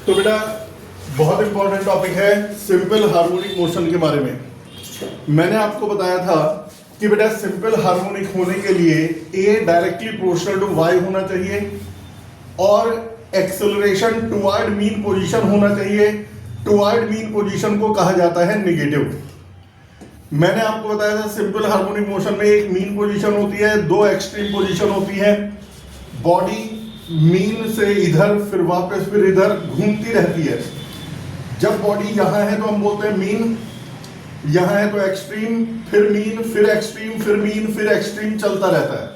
तो बेटा बहुत इंपॉर्टेंट टॉपिक है सिंपल हार्मोनिक मोशन के बारे में। मैंने आपको बताया था कि बेटा सिंपल हार्मोनिक होने के लिए ए डायरेक्टली प्रोपोर्शनल टू वाई होना चाहिए और एक्सेलरेशन टुवर्ड मीन पोजीशन होना चाहिए। टुवर्ड मीन पोजीशन को कहा जाता है नेगेटिव। मैंने आपको बताया था सिंपल हार्मोनिक मोशन में एक मीन पोजीशन होती है, दो एक्सट्रीम पोजीशन होती है। बॉडी मीन से इधर फिर वापस फिर इधर घूमती रहती है। जब बॉडी यहां है तो हम बोलते हैं मीन, यहां है तो एक्सट्रीम, फिर मीन, फिर एक्सट्रीम, फिर मीन, फिर एक्सट्रीम चलता रहता है।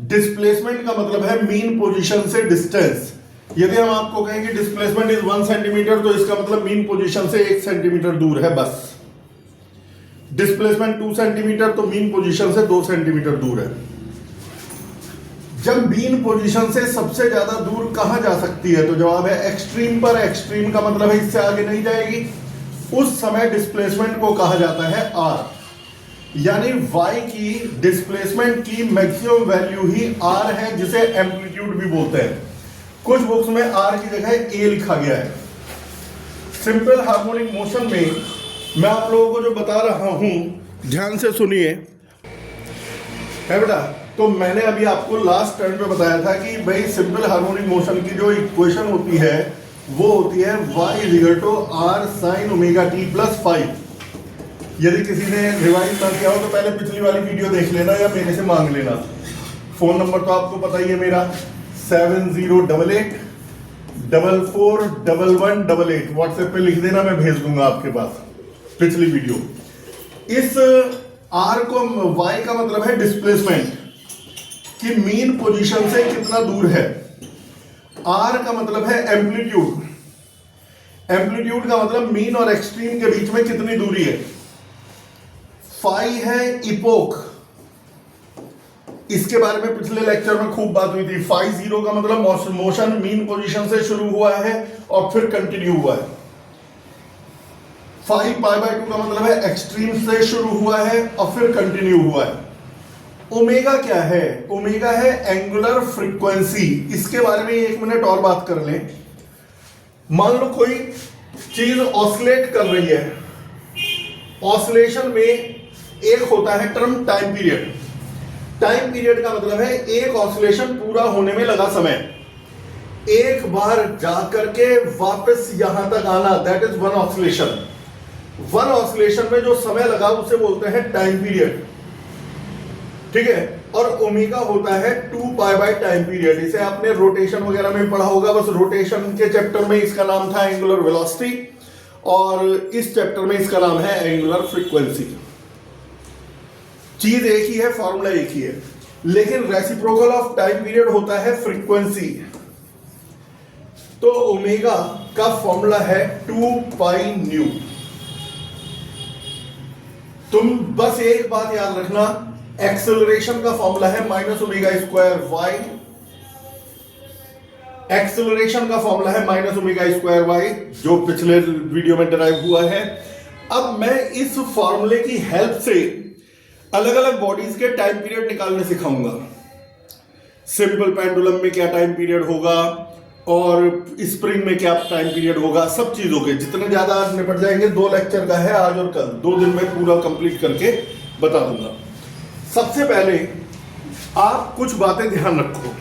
डिस्प्लेसमेंट का मतलब है मीन पोजीशन से डिस्टेंस। यदि हम आपको कहें कि डिस्प्लेसमेंट इज 1 सेंटीमीटर तो इसका मतलब मीन पोजीशन से 1 सेंटीमीटर दूर है बस। डिस्प्लेसमेंट 2 सेंटीमीटर तो मीन पोजीशन से 2 सेंटीमीटर दूर है। जब मीन पोजीशन से सबसे ज्यादा दूर कहां जा सकती है तो जवाब है एक्सट्रीम पर। एक्सट्रीम का मतलब है इससे आगे नहीं जाएगी। उस समय डिस्प्लेसमेंट को कहा जाता है आर, यानी वाई की डिस्प्लेसमेंट की मैक्सिमम वैल्यू ही आर है, जिसे एम्पलीट्यूड भी बोलते हैं। कुछ बुक्स में आर की जगह ए लिखा गया है। सिंपल हार्मोनिक मोशन में मैं आप लोगों को जो बता रहा हूं ध्यान से सुनिए है बेटा। तो मैंने अभी आपको लास्ट टर्न पे बताया था कि भाई सिंपल हार्मोनिक मोशन की जो इक्वेशन होती है वो होती है y equal to r sin omega t plus 5। यदि किसी ने रिवाइज ना किया हो तो पहले पिछली वाली वीडियो देख लेना या मेरे से मांग लेना। फोन नंबर तो आपको पता ही है मेरा 7088 441188। व्हाट्सएप पे लिख देना, मैं भेज दूंगा आपके पास पिछली वीडियो। इस r को y का मतलब है डिस्प्लेसमेंट कि मीन पोजीशन से कितना दूर है। r का मतलब है एम्पलीट्यूड। एम्पलीट्यूड का मतलब मीन और एक्सट्रीम के बीच में कितनी दूरी है। फाई है इपोक, इसके बारे में पिछले लेक्चर में खूब बात हुई थी। फाई 0 का मतलब मोशन मीन पोजीशन से शुरू हुआ है और फिर कंटिन्यू हुआ है। फाई पाई बाय 2 का मतलब है एक्सट्रीम से शुरू हुआ है और फिर कंटिन्यू हुआ है। ओमेगा क्या है? ओमेगा है एंगुलर फ्रीक्वेंसी। इसके बारे में 1 मिनट और बात कर लें। मान लो कोई चीज ऑसिलेट कर रही है। ऑसिलेशन में एक होता है term time period. Time period का मतलब है एक ऑसिलेशन पूरा होने में लगा समय। एक बार जाकर के वापस यहां तक आना, that is one oscillation. One oscillation में जो समय लगा उसे बोलते हैं टाइम पीरियड, ठीक है। और ओमेगा होता है 2 पाई बाय टाइम पीरियड। इसे आपने रोटेशन वगैरह में पढ़ा होगा। बस रोटेशन के चैप्टर में इसका नाम था एंगुलर वेलोसिटी और इस चैप्टर में इसका नाम है एंगुलर फ्रीक्वेंसी। चीज एक ही है, फॉर्मूला एक ही है, लेकिन रेसिप्रोकल ऑफ टाइम पीरियड होता है फ्रीक्वेंसी। तो ओमेगा का फॉर्मूला है 2 पाई न्यू। तुम बस एक बात याद रखना, एक्सेलरेशन का फॉर्मूला है minus omega square y. Acceleration का फॉर्मूला है माइनस ओमेगा स्क्वायर वाई, जो पिछले वीडियो में डिराइव हुआ है। अब मैं इस फॉर्मूले की हेल्प से अलग अलग बॉडीज के टाइम पीरियड निकालने सिखाऊंगा। सिंपल पेंडुलम में क्या टाइम पीरियड होगा और स्प्रिंग में क्या टाइम पीरियड होगा, सब चीजों के जितने ज्यादा आज निपट जाएंगे। 2 लेक्चर का है आज और कल, 2 दिन में पूरा कंप्लीट करके बता दूंगा। सबसे पहले आप कुछ बातें ध्यान रखो।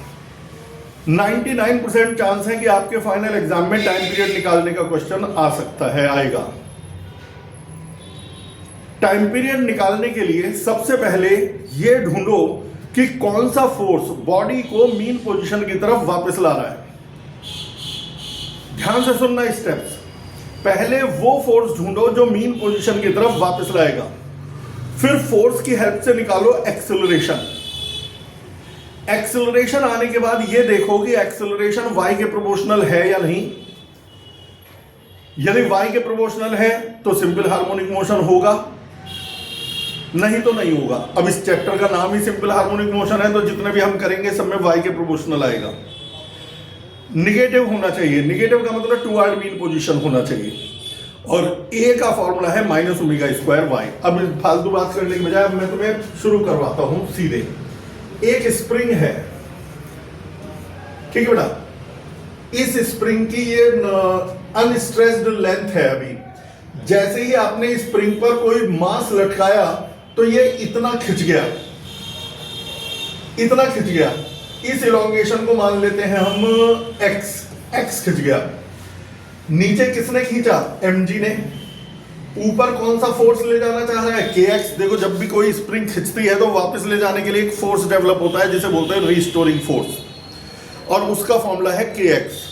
99% चांस है कि आपके फाइनल एग्जाम में टाइम पीरियड निकालने का क्वेश्चन आ सकता है, आएगा। टाइम पीरियड निकालने के लिए सबसे पहले यह ढूंढो कि कौन सा फोर्स बॉडी को मीन पोजीशन की तरफ वापस ला रहा है। ध्यान से सुनना स्टेप्स। पहले वो फोर्स ढूंढो जो मीन पोजीशन की तरफ वापस लाएगा। फिर फोर्स की हेल्प से निकालो एक्सेलरेशन। एक्सेलरेशन आने के बाद यह देखो कि एक्सेलरेशन y के प्रोपोर्शनल है या नहीं। यदि y के प्रोपोर्शनल है तो सिंपल हार्मोनिक मोशन होगा, नहीं तो नहीं होगा। अब इस चैप्टर का नाम ही सिंपल हार्मोनिक मोशन है, तो जितने भी हम करेंगे सब में y के प्रोपोर्शनल आएगा। निगेटिव होना चाहिए। निगेटिव का मतलब टुवर्ड मीन पोजीशन होना चाहिए। और a का फॉर्मूला है माइनस ओमेगा स्क्वायर वाई। अब फालतू बात करने के बजाय मैं तुम्हें शुरू करवाता हूं सीधे। एक स्प्रिंग है, ठीक है बेटा। इस स्प्रिंग की ये अनस्ट्रेस्ड लेंथ है। अभी जैसे ही आपने स्प्रिंग पर कोई मास लटकाया तो ये इतना खिंच गया, इतना खिंच गया। इस इलोंगेशन को मान लेते हैं हम x खिंच गया। नीचे किसने खींचा? mg ने। ऊपर कौन सा फोर्स ले जाना चाह रहा है? kx। देखो जब भी कोई स्प्रिंग खिंचती है तो वापस ले जाने के लिए एक फोर्स डेवलप होता है जिसे बोलते हैं रिस्टोरिंग फोर्स, और उसका फॉर्मूला है kx।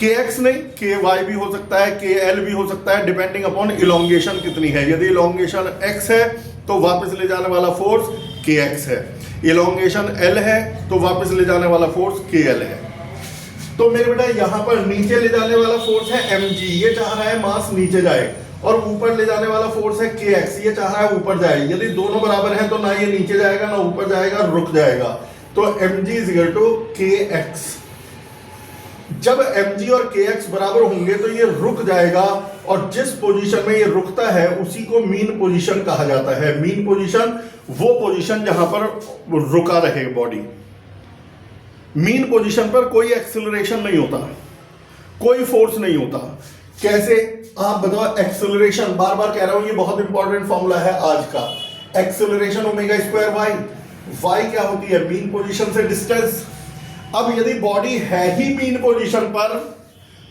kx नहीं, ky भी हो सकता है, kl भी हो सकता है, डिपेंडिंग अपॉन इलोंगेशन कितनी है। यदि इलोंगेशन x है तो वापस ले जाने वाला फोर्स kx है, इलोंगेशन l है तो वापस ले जाने वाला फोर्स kl है। तो मेरे बेटा यहां पर नीचे ले जाने वाला फोर्स है mg, ये चाह रहा है मास नीचे जाए, और ऊपर ले जाने वाला फोर्स है kx, ये चाह रहा है ऊपर जाए। यदि दोनों बराबर हैं तो ना ये नीचे जाएगा ना ऊपर जाएगा, रुक जाएगा। तो mg is equal to kx। जब mg और kx बराबर होंगे तो ये रुक जाएगा, और जिस पोजीशन में ये रुकता है उसी को मीन पोजीशन कहा जाता है। मीन पोजीशन वो पोजीशन जहां पर रुका रहे बॉडी। मीन पोजीशन पर कोई एक्सेलरेशन नहीं होता, कोई फोर्स नहीं होता। कैसे? आप बताओ एक्सेलरेशन, बार बार कह रहा हूं ये बहुत इंपॉर्टेंट फॉर्मूला है आज का। Acceleration omega square y, y क्या होती है? मीन पोजीशन से डिस्टेंस। अब यदि बॉडी है ही मीन पोजीशन पर,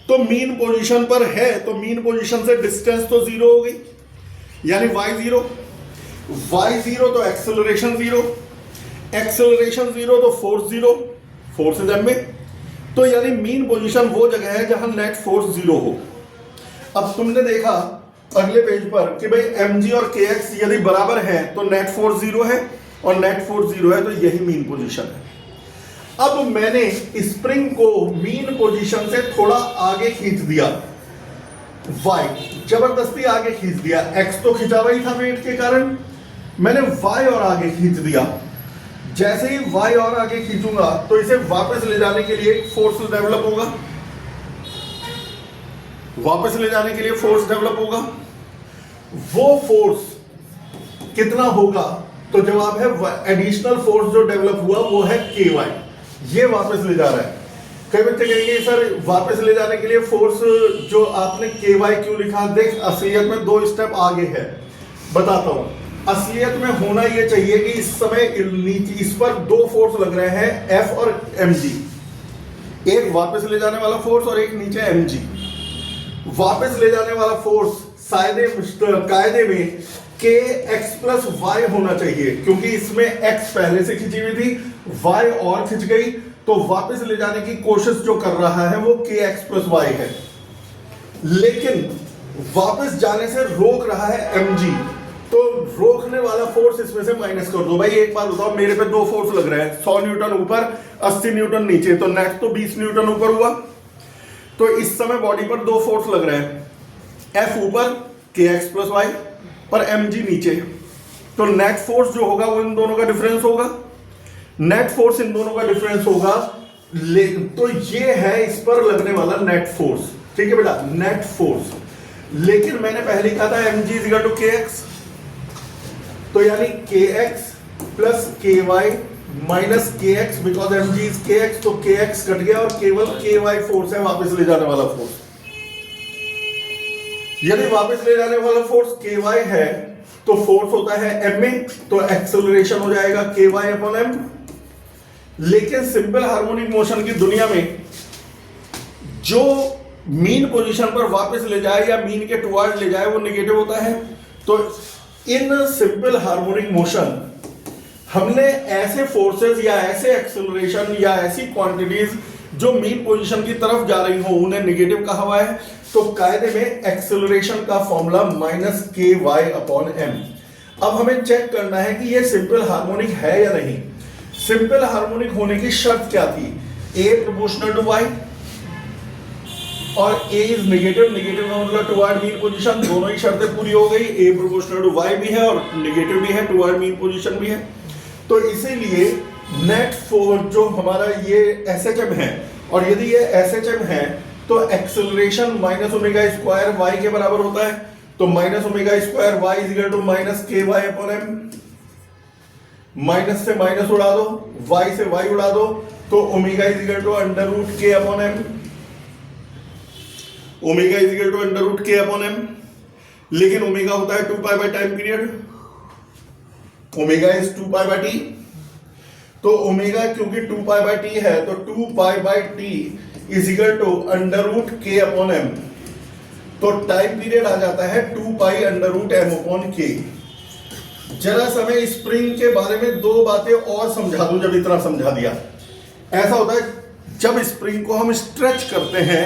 तो मीन पोजीशन पर है तो मीन पोजीशन से डिस्टेंस तो जीरो हो गई, यानी y जीरो। y जीरो तो एक्सेलरेशन जीरो, एक्सेलरेशन जीरो तो force zero, force is m। तो यानी मीन पोजीशन वो जगह है जहां नेट फोर्स जीरो हो। अब तुमने देखा अगले पेज पर कि भाई mg और kx यदि बराबर हैं तो नेट फोर्स जीरो है, और नेट फोर्स जीरो है तो यही मीन पोजीशन है। अब मैंने स्प्रिंग को मीन पोजीशन से थोड़ा आगे खींच दिया, y जबरदस्ती आगे खींच दिया। x तो खिंचा हुआ ही था वेट के कारण, मैंने y और आगे खींच दिया। जैसे ही y और आगे खींचूंगा तो इसे वापस ले जाने के लिए फोर्स डेवलप होगा, वापस ले जाने के लिए फोर्स डेवलप होगा। वो फोर्स कितना होगा? तो जवाब है एडिशनल फोर्स जो डेवलप हुआ वो है ky। ये वापस ले जा रहा है। कई बच्चे कहेंगे सर वापस ले जाने के लिए फोर्स जो आपने ky क्यों लिखा? देख असलियत में दो स्टेप आगे है, बताता हूं। असलियत में होना यह चाहिए कि इस समय नीचे इस पर दो फोर्स लग रहे हैं F और mg, एक वापस ले जाने वाला फोर्स और एक नीचे mg। वापस ले जाने वाला फोर्स कायदे में kx प्लस y होना चाहिए, क्योंकि इसमें x पहले से खिंची हुई थी, y और खिंच गई, तो वापस ले जाने की कोशिश जो कर रहा है वो kx प्लस y है। लेकिन वापस जाने से रोक रहा है mg, तो रोकने वाला फोर्स इसमें से माइनस कर दो। भाई एक बात बताओ, मेरे पे दो फोर्स लग रहे हैं, 100 न्यूटन ऊपर 80 न्यूटन नीचे, तो नेट तो 20 न्यूटन ऊपर हुआ। तो इस समय बॉडी पर दो फोर्स लग रहे हैं, F ऊपर kx प्लस y और mg नीचे, तो नेट फोर्स जो होगा वो इन दोनों का डिफरेंस होगा। नेट फोर्स इन दोनों का डिफरेंस होगा, तो ये है इस पर लगने वाला नेट फोर्स। ठीक है बेटा, नेट फोर्स। लेकिन मैंने पहले कहा था mg is equal to kx, तो यानी kx plus ky minus kx, because mg is kx, तो kx कट गया और केवल ky फोर्स है वापस ले जाने वाला फोर्स। यदि वापस ले जाने वाला फोर्स ky है तो फोर्स होता है ma, तो एक्सेलरेशन हो जाएगा ky अपॉन m। लेकिन सिंपल हार्मोनिक मोशन की दुनिया में जो मीन पोजीशन पर वापस ले जाए या मीन के टुवर्ड ले जाए वो नेगेटिव होता है। तो इन सिंपल हार्मोनिक मोशन हमने ऐसे फोर्सेस या ऐसे एक्सेलरेशन या ऐसी क्वांटिटीज जो मीन पोजीशन की तरफ जा रही हो उन्हें नेगेटिव कहा हुआ है। तो कायदे में एक्सेलरेशन का formula minus ky upon m। अब हमें चेक करना है कि ये सिंपल हार्मोनिक है या नहीं। सिंपल हार्मोनिक होने की शर्त क्या थी? a प्रोपोर्शनल टू y और a इज नेगेटिव, नेगेटिव का मतलब टुवर्ड मीन पोजीशन, दोनों ही शर्तें पूरी हो गई। a प्रोपोर्शनल टू y भी है और नेगेटिव भी है, टुवर्ड मीन पोजीशन भी है। तो इसीलिए नेट फोर्स जो हमारा ये SHM है, और यदि ये SHM है तो acceleration minus omega square y के बराबर होता है। तो minus omega square y is equal to minus ky upon m। Minus से माइनस उड़ा दो, y से y उड़ा दो, तो omega is equal to under root के upon m, omega is equal to under root के अपॉन एम, लेकिन ओमेगा होता है 2 pi by time period, omega is 2 pi by t. तो ओमेगा क्योंकि 2 पाई बाय टी है तो 2 pi by T is equal to under root के upon M. तो टाइम पीरियड आ जाता है 2 pi under root M upon K. जरा सा मैं स्प्रिंग के बारे में दो बातें और समझा दूं, जब इतना समझा दिया। ऐसा होता है जब स्प्रिंग को हम स्ट्रेच करते हैं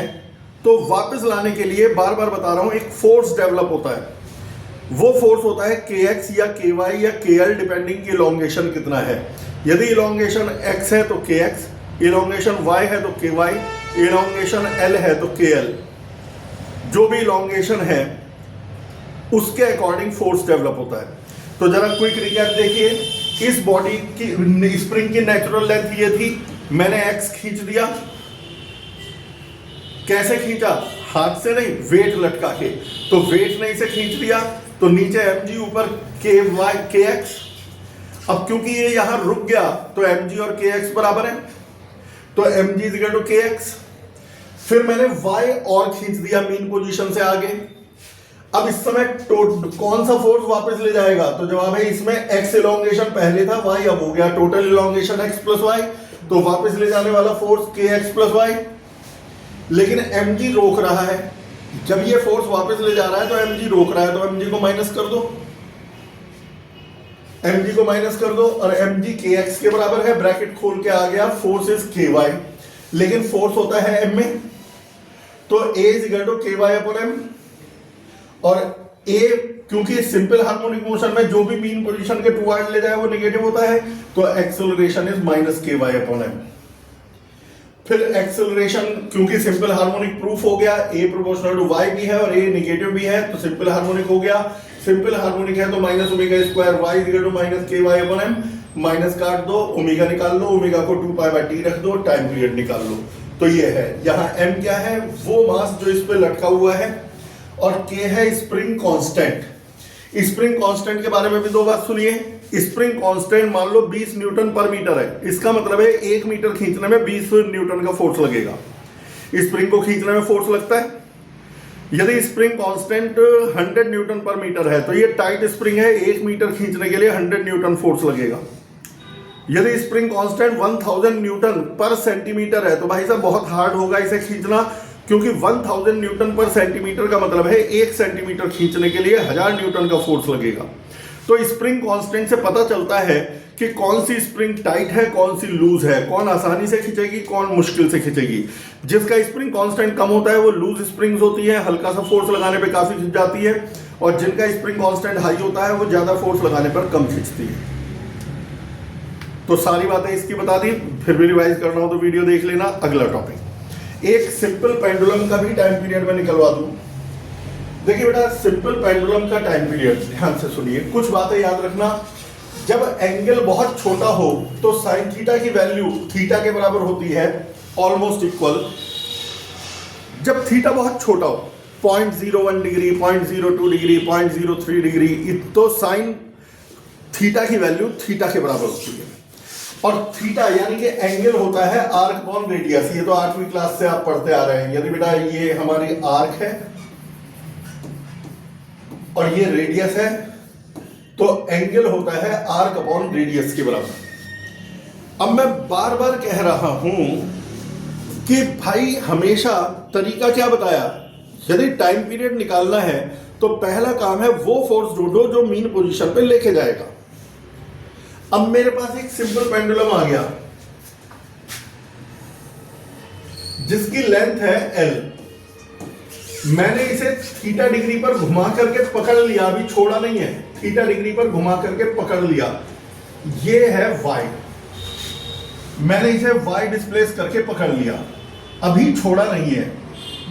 तो वापस लाने के लिए, बार बार बता रहा हूं, एक फोर्स डेवलप होता है। वो फोर्स होता है kx या ky या kl, डिपेंडिंग की इलोंगेशन कितना है। यदि इलोंगेशन x है तो kx, इलोंगेशन y है तो ky, इलोंगेशन l है तो kl। जो भी इलोंगेशन है उसके अकॉर्डिंग फोर्स डेवलप होता है। तो जरा क्विक रिकैप देखिए, इस बॉडी की स्प्रिंग की नेचुरल लेंथ ये थी, मैंने x खींच दिया। कैसे खींचा? हाथ से नहीं, वेट लटका के। तो वेट नहीं से खींच दिया तो नीचे mg ऊपर kx। अब क्योंकि ये यहां रुक गया तो mg और kx बराबर है, तो mg is equal to kx। फिर मैंने y और खींच दिया मीन पोजीशन से आगे। अब इस समय कौन सा फोर्स वापस ले जाएगा? तो जवाब है इसमें x इलोंगेशन पहले था, y अब हो गया total elongation x plus y, तो वापस ले जाने वाला फोर्स kx प्लस y। लेकिन mg रोक रहा है, जब ये फोर्स वापस ले जा रहा है तो mg रोक रहा है, तो mg को माइनस कर दो, mg को माइनस कर दो, और mg kx के बराबर है, ब्रैकेट खोल के आ गया फोर्स इज ky, लेकिन फोर्स होता है m में, तो a is equal to ky upon m। और a क्योंकि सिंपल हार्मोनिक मोशन में जो भी मीन पोजीशन के टुवर्ड ले जाए वो नेगेटिव होता है, तो acceleration is minus ky upon m। फिर एक्सेलरेशन क्योंकि सिंपल हार्मोनिक प्रूफ हो गया, a प्रोपोर्शनल टू y भी है और a नेगेटिव भी है, तो सिंपल हार्मोनिक हो गया। सिंपल हार्मोनिक है तो minus omega square y is equal to minus ky upon m। Minus काट दो, ओमेगा निकाल लो, ओमेगा को 2 पाई बाय टी रख दो, टाइम पीरियड निकाल लो। तो ये है, यहाँ m क्या है? वो मास जो इस पे लटका हुआ है, और k है स्प्रिंग कांस्टेंट। स्प्रिंग कांस्टेंट के बारे में भी दो बात सुनिए। स्प्रिंग कांस्टेंट मान लो 20 न्यूटन पर मीटर है, इसका मतलब है 1 मीटर खींचने में 20 न्यूटन का फोर्स लगेगा। स्प्रिंग को खींचने में फोर्स लगता है। यदि स्प्रिंग कांस्टेंट 100 न्यूटन पर मीटर है तो ये टाइट स्प्रिंग है, 1 मीटर खींचने के लिए 100 न्यूटन फोर्स लगेगा। यदि स्प्रिंग कांस्टेंट 1000 न्यूटन पर सेंटीमीटर है तो भाई साहब बहुत हार्ड होगा इसे खींचना, क्योंकि 1000 न्यूटन पर सेंटीमीटर का मतलब है 1 सेंटीमीटर खींचने के लिए 1000 न्यूटन का फोर्स लगेगा। तो स्प्रिंग कांस्टेंट से पता चलता है कि कौन सी स्प्रिंग टाइट है, कौन सी लूज है, कौन आसानी से खींचेगी, कौन मुश्किल से खींचेगी। जिसका स्प्रिंग कांस्टेंट कम होता है वो लूज स्प्रिंग्स होती है, हल्का सा फोर्स लगाने पे काफी खींच जाती है, और जिनका स्प्रिंग कांस्टेंट हाई होता है वो ज्यादा फोर्स लगाने पर कम खींचती है। तो सारी बातें इसकी बता दी, फिर भी रिवाइज करना हो तो वीडियो देख लेना। अगला टॉपिक, एक सिंपल पेंडुलम का भी टाइम पीरियड में निकलवा दूं। देखिए बेटा, सिंपल पेंडुलम का टाइम पीरियड ध्यान से सुनिए, कुछ बातें याद रखना। जब एंगल बहुत छोटा हो तो साइन थीटा की वैल्यू थीटा के बराबर होती है, ऑलमोस्ट इक्वल। जब थीटा बहुत छोटा हो, 0.01 डिग्री, 0.02 डिग्री, 0.03 डिग्री, तो साइन थीटा की वैल्यू थीटा के बराबर होती है। और थीटा यानी कि एंगल होता है आर्क अपॉन रेडियस। ये तो 8वीं क्लास से आप पढ़ते आ रहे हैं। यदि बेटा ये हमारी आर्क है और ये रेडियस है, तो एंगल होता है आर्क अपॉन रेडियस के बराबर। अब मैं बार बार कह रहा हूं कि भाई हमेशा तरीका क्या बताया, यदि टाइम पीरियड निकालना है तो पहला काम है वो फोर्स ढूंढो जो मीन पोजीशन पे लेके जाएगा। अब मेरे पास एक सिंपल पेंडुलम आ गया जिसकी लेंथ है L। मैंने इसे थीटा डिग्री पर घुमा करके पकड़ लिया, अभी छोड़ा नहीं है, थीटा डिग्री पर घुमा करके पकड़ लिया। ये है y, मैंने इसे y डिस्प्लेस करके पकड़ लिया, अभी छोड़ा नहीं है।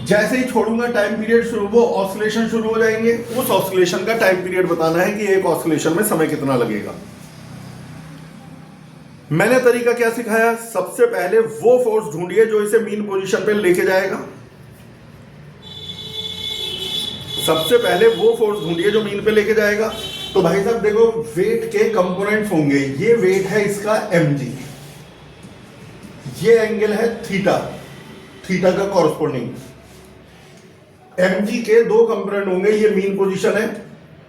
जैसे ही छोड़ूंगा टाइम पीरियड शुरू, वो ऑसिलेशन शुरू हो जाएंगे। उस ऑसिलेशन का टाइम पीरियड बताना है कि एक ऑसिलेशन में समय कितना लगेगा। मैंने तरीका क्या सिखाया? सबसे पहले वो फोर्स ढूंढिए जो इसे मीन पोजीशन पे लेके जाएगा। सबसे पहले वो फोर्स ढूंढिए जो मीन पे लेके जाएगा। तो भाई साहब देखो, वेट के कंपोनेंट्स होंगे। ये वेट है इसका mg, ये एंगल है थीटा, थीटा का कॉरस्पॉन्डिंग। mg के दो कंपोनेंट होंगे, ये मीन पोजीशन है,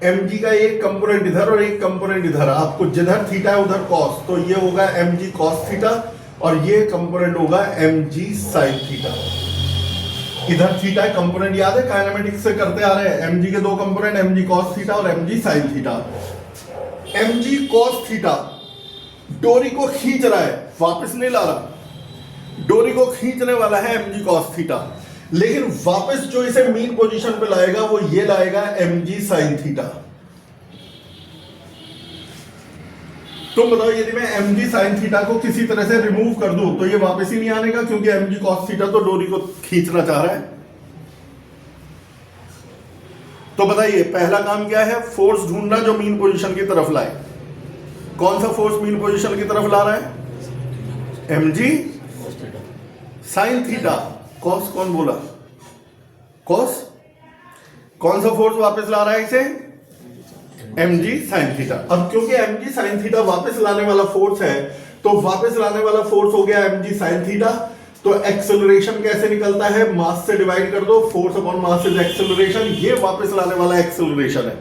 mg का एक कंपोनेंट इधर और एक कंपोनेंट इधर, आपको जिधर थीटा है उधर कॉस, तो ये होगा mg cos थीटा और ये कंपोनेंट होगा mg sin थीटा। इधर थीटा कंपोनेंट याद है, काइनेमेटिक्स से करते आ रहे हैं, mg के दो कंपोनेंट mg cos थीटा और mg sin theta. mg cos theta डोरी को खींच रहा है, वापस नहीं ला रहा, डोरी को खींचने वाला है mg cos थीटा, लेकिन वापस जो इसे मीन पोजीशन पे लाएगा वो ये लाएगा mg sin थीटा। तुम बताओ यदि मैं mg sin थीटा को किसी तरह से रिमूव कर दूं तो ये वापस ही नहीं आने का, क्योंकि mg cos थीटा तो डोरी को खींचना चाह रहा है। तो बताइए पहला काम क्या है, फोर्स ढूंढना जो मीन पोजीशन की तरफ लाए। कौन सा फोर्स मीन पोजीशन की तरफ ला रहा है, mg sin थीटा। कॉस कौन बोला, कॉस, कौन सा फोर्स वापस ला रहा है इसे, mg sin थीटा। अब क्योंकि mg sin थीटा वापस लाने वाला फोर्स है, तो वापस लाने वाला फोर्स हो गया mg sin थीटा। तो एक्सेलरेशन कैसे निकलता है, मास से डिवाइड कर दो, force upon mass is acceleration, ये वापस लाने वाला एक्सेलरेशन है।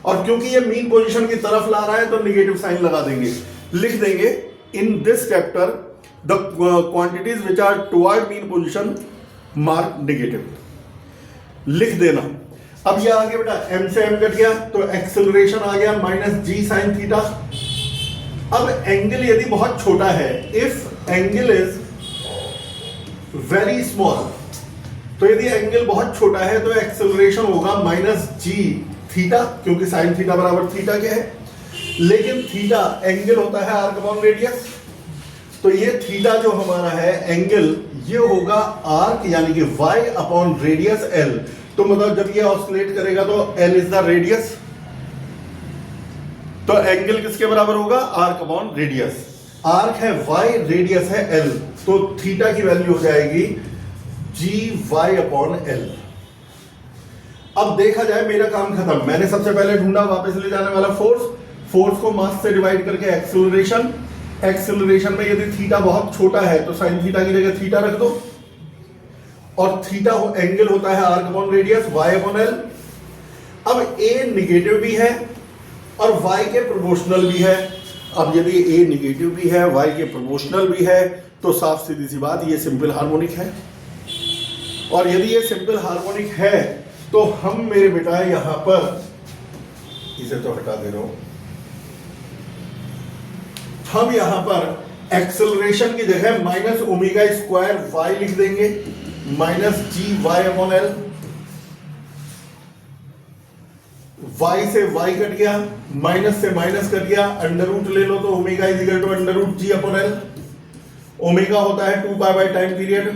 और क्योंकि ये मीन पोजीशन की तरफ ला रहा है तो नेगेटिव साइन लगा देंगे, लिख देंगे in this chapter the quantities which are toward mean position mark negative, लिख देना। अब ये आगे बेटा m से m कट गया तो एक्सेलरेशन आ गया माइनस g sin थीटा। अब एंगल यदि बहुत छोटा है, if angle is very small, तो यदि एंगल बहुत छोटा है तो एक्सेलरेशन होगा माइनस g थीटा, क्योंकि sin थीटा बराबर थीटा के है। लेकिन थीटा एंगल होता है आर्क अपॉन रेडियस, तो ये थीटा जो हमारा है एंगल, ये होगा आर्क यानी कि y अपॉन रेडियस l। तो मतलब जब ये ऑस्किलेट करेगा तो l इज द रेडियस, तो एंगल किसके बराबर होगा, आर्क अपॉन रेडियस। आर्क है y, रेडियस है l, तो थीटा की वैल्यू हो जाएगी gy अपॉन l। अब देखा जाए मेरा काम खत्म, मैंने सबसे पहले ढूंढा वापस ले जाने वाला फोर्स, फोर्स को मास से डिवाइड करके एक्सेलरेशन, एक्सेलरेशन में यदि थीटा बहुत छोटा है तो साइन थीटा की जगह थीटा रख दो, और थीटा एंगल होता है arc upon radius y upon l। अब a निगेटिव भी है और y के प्रोपोर्शनल भी है। अब यदि a निगेटिव भी है, y के प्रोपोर्शनल भी है, तो साफ सीधी सी बात ये सिंपल हार्मोनिक है। और यदि ये सिंपल हार्मोनिक है तो हम मेरे बेटा यहां पर, इसे तो हटा दे रहा हूं, हम यहां पर एक्सेलरेशन की जगह माइनस ओमेगा स्क्वायर y लिख देंगे, minus g y upon l. y से y कट गया, माइनस से माइनस कट गया, अंडर रूट ले लो तो omega is equal to under root g upon l. Omega होता है 2 पाई बाय टाइम पीरियड,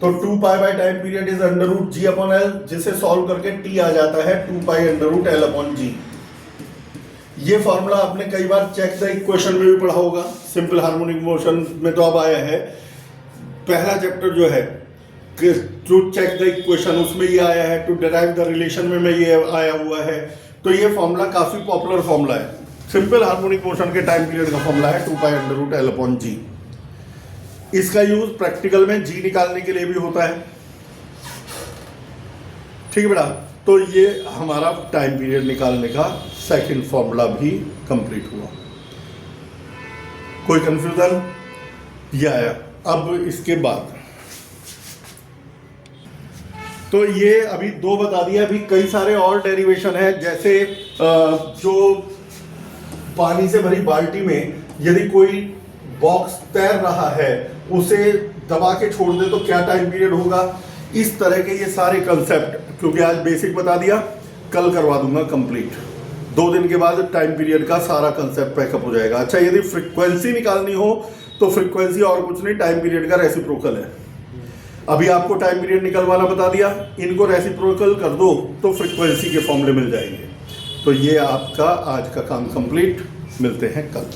तो 2 pi by time period is under root g upon l, जिसे सॉल्व करके t आ जाता है 2 pi under root l upon g. ये formula आपने कई बार चेक द इक्वेशन में भी पढ़ा होगा, सिंपल हार्मोनिक मोशन में तो अब आया है। पहला चैप्टर जो है टू चेक द इक्वेशन, उसमें ये आया है, टू डिराइव द रिलेशन में ये आया हुआ है। तो ये फॉर्मूला काफी पॉपुलर फॉर्मूला है, सिंपल हार्मोनिक मोशन के टाइम पीरियड का फॉर्मूला है 2 pi under root l upon g. इसका यूज प्रैक्टिकल में जी निकालने के लिए भी होता है, ठीक है बेटा। तो ये हमारा टाइम पीरियड निकालने का सेकंड फॉर्मूला भी कंप्लीट हुआ। कोई कंफ्यूजन? ये आया। अब इसके बाद तो ये अभी 2 बता दिया, अभी कई सारे और डेरिवेशन है, जैसे जो पानी से भरी बाल्टी में यदि कोई बॉक्स तैर रहा है, उसे दबा के छोड़ दे तो क्या टाइम पीरियड होगा। इस तरह के ये सारे कंसेप्ट, क्योंकि आज बेसिक बता दिया, कल करवा दूंगा कंप्लीट। 2 दिन के बाद टाइम पीरियड का सारा कंसेप्ट पैकअप हो जाएगा। अच्छा, यदि फ्रीक्वेंसी निकालनी हो तो फ्रीक्वेंसी और कुछ नहीं, टाइम पीरियड का रेसिप्रोकल है। अभी आपको टाइम पीरियड निकलवाना बता दिया, इनको रेसिप्रोकल कर दो तो फ्रीक्वेंसी के फॉर्मूले मिल जाएंगे। तो ये आपका आज का काम कंप्लीट। मिलते हैं कल।